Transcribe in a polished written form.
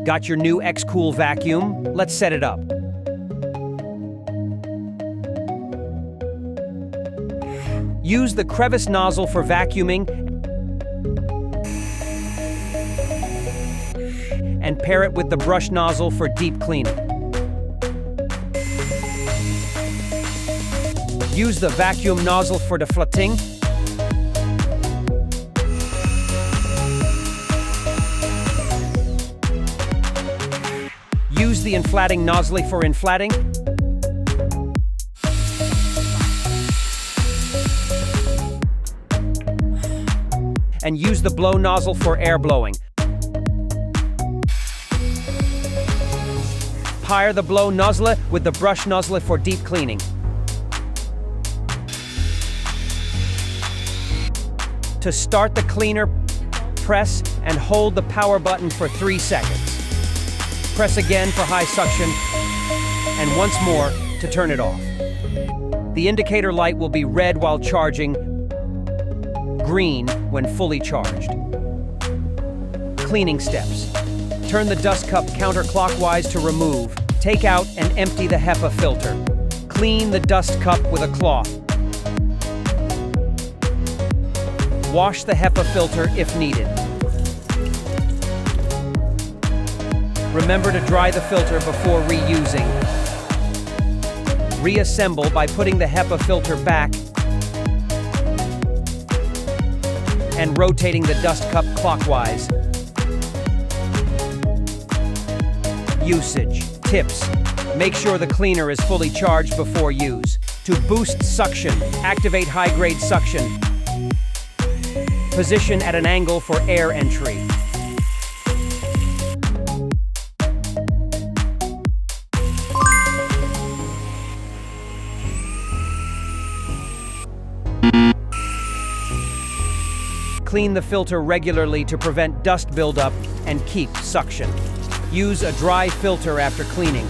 Got your new XCOOL vacuum? Let's set it up. Use the crevice nozzle for vacuuming and pair it with the brush nozzle for deep cleaning. Use the vacuum nozzle for deflating Use the inflating nozzle for inflating. And use the blow nozzle for air blowing. Pair the blow nozzle with the brush nozzle for deep cleaning. To start the cleaner, press and hold the power button for 3 seconds. Press again for high suction, and once more to turn it off. The indicator light will be red while charging, green when fully charged. Cleaning steps. Turn the dust cup counterclockwise to remove. Take out and empty the HEPA filter. Clean the dust cup with a cloth. Wash the HEPA filter if needed. Remember to dry the filter before reusing. Reassemble by putting the HEPA filter back and rotating the dust cup clockwise. Usage. Tips. Make sure the cleaner is fully charged before use. To boost suction, activate high-grade suction. Position at an angle for air entry. Clean the filter regularly to prevent dust buildup and keep suction. Use a dry filter after cleaning.